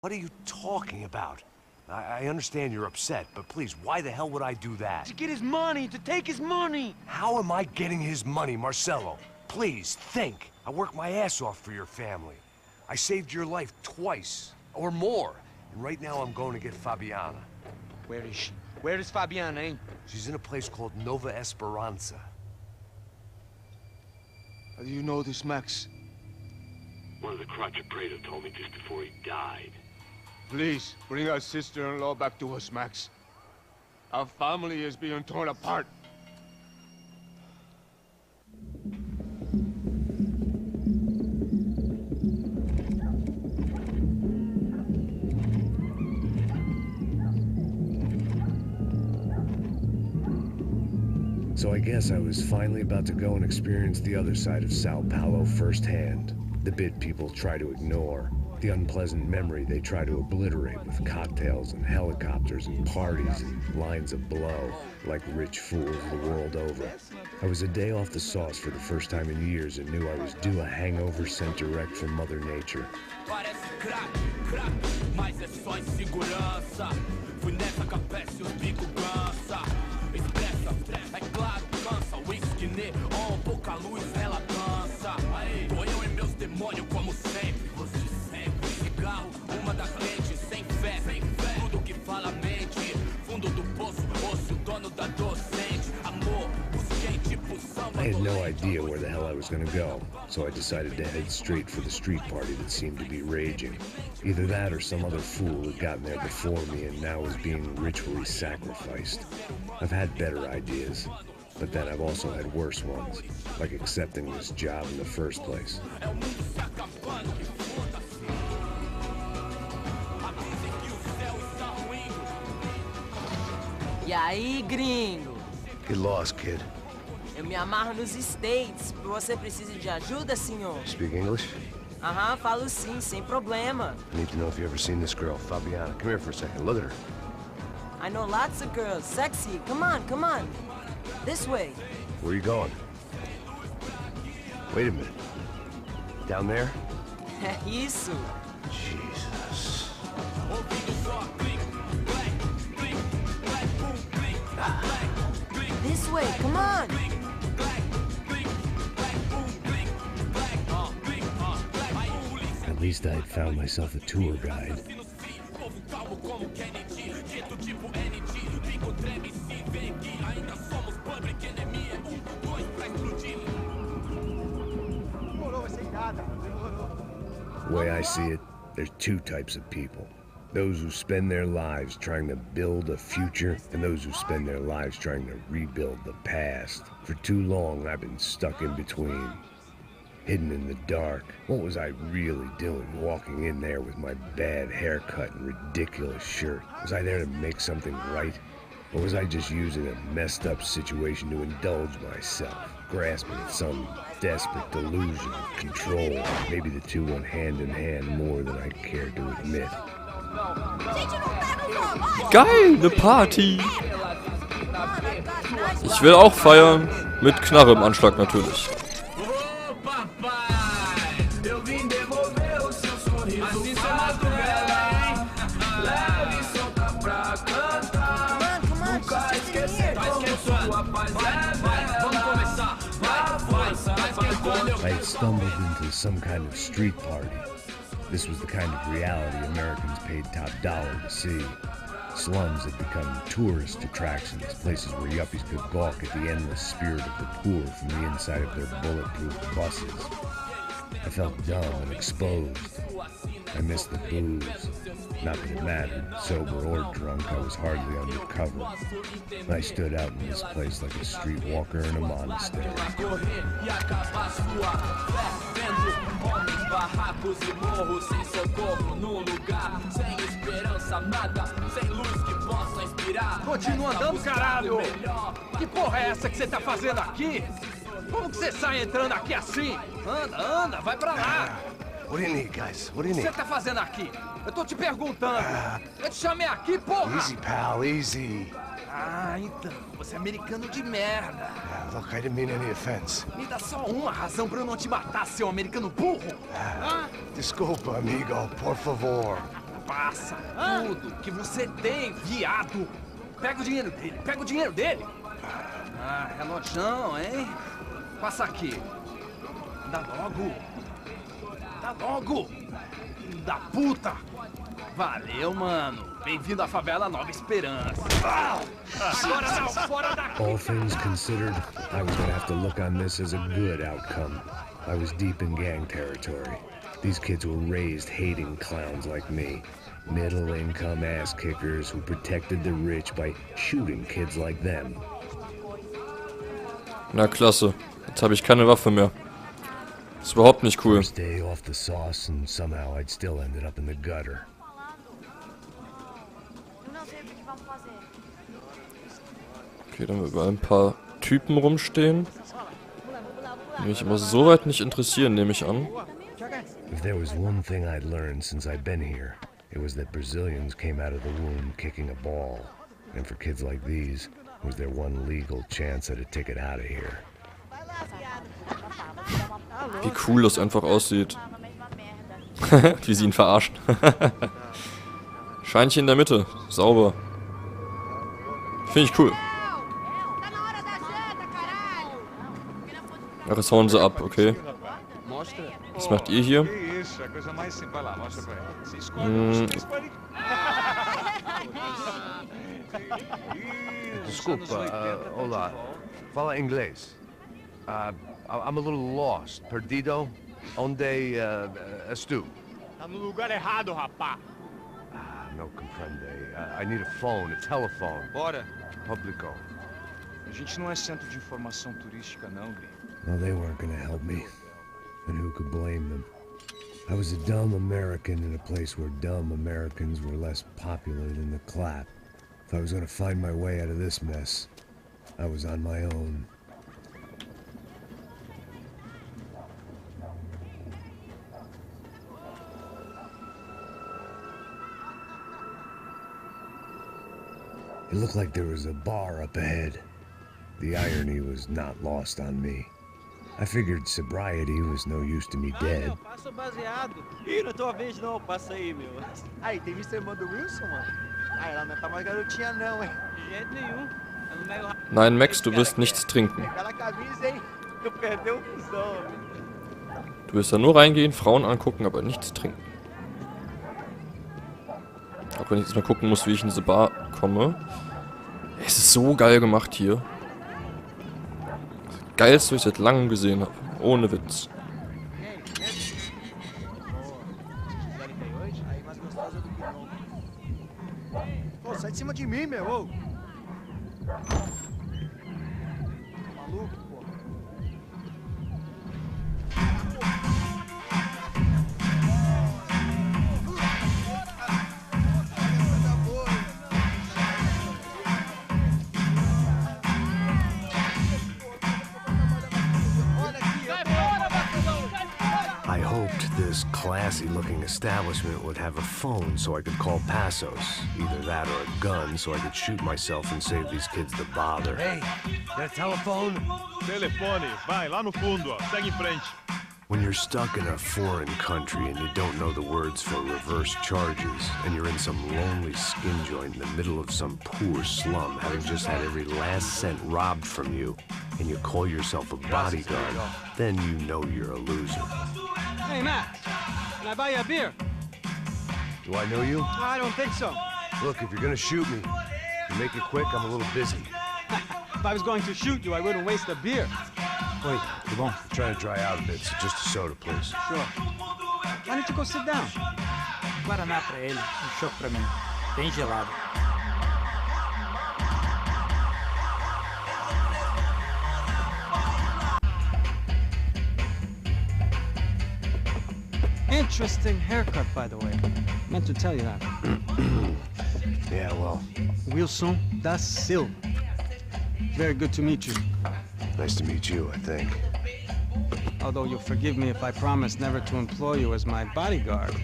What are you talking about? I understand you're upset, but please, why the hell would I do that? To get his money, to take his money! How am I getting his money, Marcelo? Please, think. I worked my ass off for your family. I saved your life twice, or more. And right now I'm going to get Fabiana. Where is she? Where is Fabiana, eh? She's in a place called Nova Esperanza. How do you know this, Max? One of the Crotcha Prado told me just before he died. Please, bring our sister-in-law back to us, Max. Our family is being torn apart. So I guess I was finally about to go and experience the other side of Sao Paulo firsthand. The bit people try to ignore. The unpleasant memory they try to obliterate with cocktails and helicopters and parties and lines of blow, like rich fools the world over. I was a day off the sauce for the first time in years and knew I was due a hangover sent direct from Mother Nature. I had no idea where the hell I was gonna go, so I decided to head straight for the street party that seemed to be raging. Either that or some other fool had gotten there before me and now was being ritually sacrificed. I've had better ideas, but then I've also had worse ones, like accepting this job in the first place. E aí, gringo? Get lost, kid. Eu me amarro nos States. Você precisa de ajuda, senhor? Speak English? Aham, falo sim, sem problema. I need to know if you've ever seen this girl, Fabiana. Come here for a second. Look at her. I know lots of girls. Sexy. Come on, come on. This way. Where are you going? Wait a minute. Down there? É isso. Jesus. This way, come on. At least I had found myself a tour guide. The way I see it, there's two types of people. Those who spend their lives trying to build a future, and those who spend their lives trying to rebuild the past. For too long, I've been stuck in between. Hidden in the dark. What was I really doing walking in there with my bad haircut and ridiculous shirt? Was I there to make something right? Or was I just using a messed up situation to indulge myself, grasping at some desperate delusion of control? Maybe the two went hand in hand more than I cared to admit. Geil, eine Party! Ich will auch feiern, mit Knarre im Anschlag natürlich. I had stumbled into some kind of street party. This was the kind of reality Americans paid top dollar to see. Slums had become tourist attractions, places where yuppies could gawk at the endless spirit of the poor from the inside of their bulletproof buses. I felt dumb and exposed. I missed the booze. Not that it mattered, sober or drunk, I was hardly undercover. I stood out in this place like a streetwalker in a monastery. Continua andando, caralho! Que porra é essa que você tá fazendo aqui? Como que você sai entrando aqui assim? Anda, anda, vai pra lá! What do you need, guys? What do you O que need? você tá fazendo aqui? Eu tô te perguntando. Eu te chamei aqui, porra! Easy, pal, easy. Ah, então, você é americano de merda. Look, I didn't mean any offense. Me dá só uma razão pra eu não te matar, seu americano burro. Desculpa, amigo, por favor. Gasta tudo que você tem, viado. Pega o dinheiro dele, pega o dinheiro dele. Ah, relojão, hein? Passa aqui. Dá logo. Dá logo. Filho da puta. Valeu, mano. Bem-vindo à favela Nova Esperança. Agora não, fora daqui. All things considered, I was gonna have to look on this as a good outcome. I was deep in gang territory. These kids were raised hating clowns like me. Middle-income ass-kickers who protected the rich by shooting kids like them. Na klasse. Jetzt habe ich keine Waffe mehr. Ist überhaupt nicht cool. First day off the sauce and somehow I'd still ended up in the gutter. Okay, dann haben wir überall ein paar Typen rumstehen. Die mich immer so weit nicht interessieren, nehme ich an. If there was one thing I'd learned since I'd been here, it was that Brazilians came out of the womb kicking a ball. And for kids like these, it was their one legal chance at a ticket out of here. Wie cool das einfach aussieht. Wie sie ihn verarschen. Scheinchen in der Mitte. Sauber. Finde ich cool. Ach, jetzt hauen sie ab, okay. Was macht ihr hier? Desculpa, olá. Fala inglês. I'm a little lost. Perdido? Onde estou? Tá no lugar errado, rapá. No comprende. I need a phone, a telephone. Bora. Publico. A gente não é centro de informação turística, não, gringo. Well, they weren't gonna help me. And who could blame them? I was a dumb American in a place where dumb Americans were less popular than the clap. If I was gonna find my way out of this mess, I was on my own. It looked like there was a bar up ahead. The irony was not lost on me. I figured sobriety was no use to me dead. Passa baseado. Ih, não é tua vez não, passa aí, meu. Aí, tem visto a irmã do Wilson, mano? Ah, ela não tá mais garotinha não, hein? De jeito nenhum. Ela não é... Nein, Max, du wirst nichts trinken. Aquela camisa, hein? Tu perdeu o cuzão, Du wirst da nur reingehen, Frauen angucken, aber nichts trinken. Auch wenn ich jetzt mal gucken muss, wie ich in diese Bar komme. Es ist so geil gemacht hier. Das Geilste, was ich seit langem gesehen habe. Ohne Witz. Pô, sai de cima de mim, meu. Ô. Maluco, pô. I hoped this classy-looking establishment would have a phone so I could call Passos. Either that or a gun so I could shoot myself and save these kids the bother. Hey, got a telephone? Telefone, vai lá no fundo, ó. Segue em frente. When you're stuck in a foreign country and you don't know the words for reverse charges, and you're in some lonely skin joint in the middle of some poor slum, having just had every last cent robbed from you, and you call yourself a bodyguard, then you know you're a loser. Hey, Matt. Can I buy you a beer? Do I know you? I don't think so. Look, if you're gonna shoot me, you make it quick, I'm a little busy. If I was going to shoot you, I wouldn't waste a beer. Wait, come on. I'm trying to dry out a bit, so just a soda, please. Sure. Why don't you go sit down? Guaraná pra ele, chopp pra mim. Bem gelado. Interesting haircut, by the way. Meant to tell you that. Yeah, well, Wilson da Silva. Very good to meet you. nice to meet you, I think. Although you'll forgive me if I promise never to employ you as my bodyguard.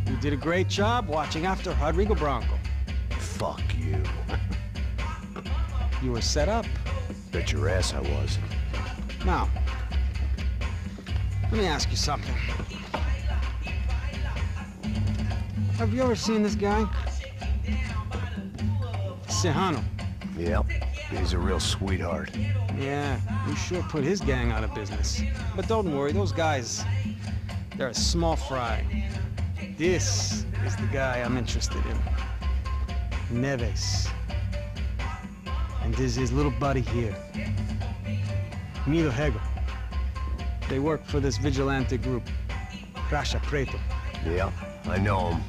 You did a great job watching after Rodrigo Branco. Fuck you. You were set up. Bet your ass I was. Now, let me ask you something. Have you ever seen this guy? Sejano. Yep. He's a real sweetheart. Yeah, you sure put his gang out of business. But don't worry, those guys, they're a small fry. This is the guy I'm interested in. Neves. And this is his little buddy here. Milo Hego. They work for this vigilante group, Rasha Preto. Yeah, I know him.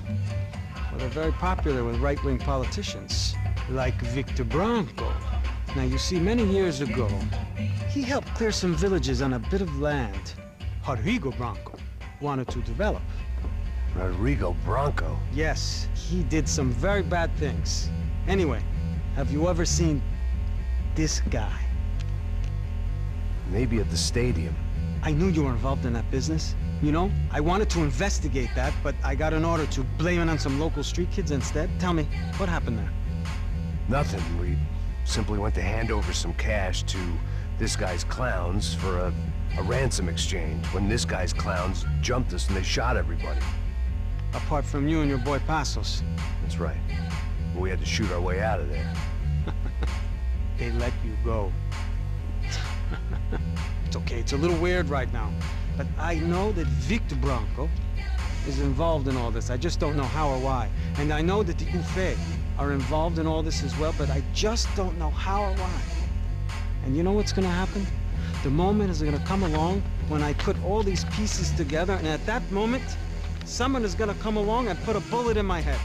Well, they're very popular with right-wing politicians, like Victor Branco. Now, you see, many years ago, he helped clear some villages on a bit of land Rodrigo Branco wanted to develop. Rodrigo Branco? Yes, he did some very bad things. Anyway, have you ever seen this guy? Maybe at the stadium. I knew you were involved in that business. You know, I wanted to investigate that, but I got an order to blame it on some local street kids instead. Tell me, what happened there? Nothing. We simply went to hand over some cash to this guy's clowns for a ransom exchange when this guy's clowns jumped us and they shot everybody. Apart from you and your boy Passos. That's right. We had to shoot our way out of there. They let you go. It's okay, it's a little weird right now. But I know that Victor Branco is involved in all this. I just don't know how or why. And I know that the Ufe are involved in all this as well, but I just don't know how or why. And you know what's gonna happen? The moment is gonna come along when I put all these pieces together, and at that moment, someone is gonna come along and put a bullet in my head.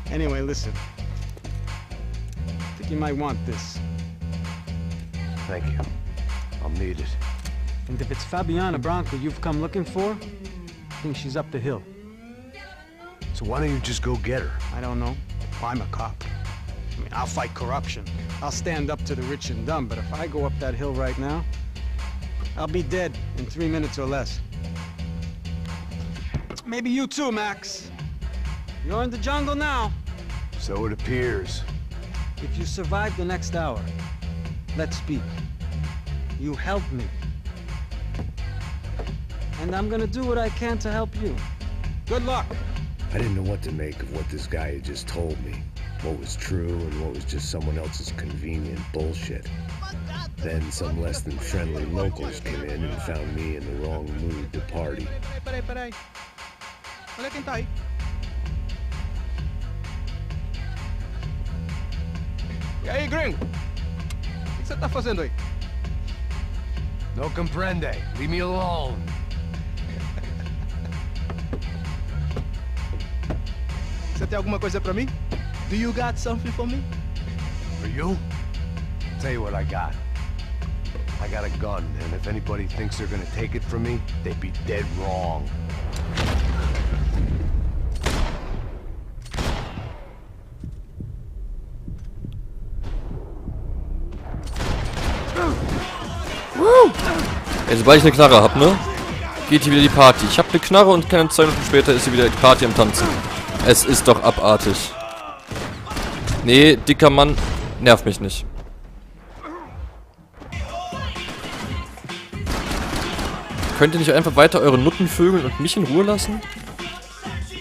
Anyway, listen. I think you might want this. Thank you. I'll need it. And if it's Fabiana Branco you've come looking for, I think she's up the hill. So why don't you just go get her? I don't know. Well, I'm a cop. I mean, I'll fight corruption. I'll stand up to the rich and dumb, but if I go up that hill right now, I'll be dead in 3 minutes or less. Maybe you too, Max. You're in the jungle now. So it appears. If you survive the next hour, let's speak. You help me. And I'm gonna do what I can to help you. Good luck. I didn't know what to make of what this guy had just told me. What was true and what was just someone else's convenient bullshit. Then some less than friendly locals came in and found me in the wrong mood to party. Peraí. Olha quem tá aí. E aí, gringo? O que você tá fazendo aí? No comprende. Leave me alone. Você tem alguma coisa pra mim? Do you got something for me? For you? Tell you what I got. I got a gun, and if anybody thinks they're gonna take it from me, they'd be dead wrong. Ey, sobald ich eine Knarre hab, ne? Geht hier wieder die Party. Ich hab eine Knarre und keine 2 Minuten später ist hier wieder die Party am Tanzen. Es ist doch abartig. Nee, dicker Mann, nerv mich nicht. Könnt ihr nicht einfach weiter eure Nutten vögeln und mich in Ruhe lassen?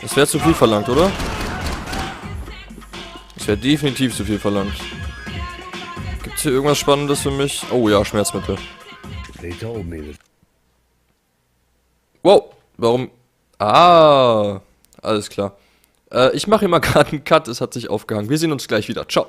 Das wäre zu viel verlangt, oder? Das wäre definitiv zu viel verlangt. Gibt's hier irgendwas Spannendes für mich? Oh ja, Schmerzmittel. Wow, warum? Ah, alles klar. Ich mache hier mal gerade einen Cut, es hat sich aufgehangen. Wir sehen uns gleich wieder. Ciao.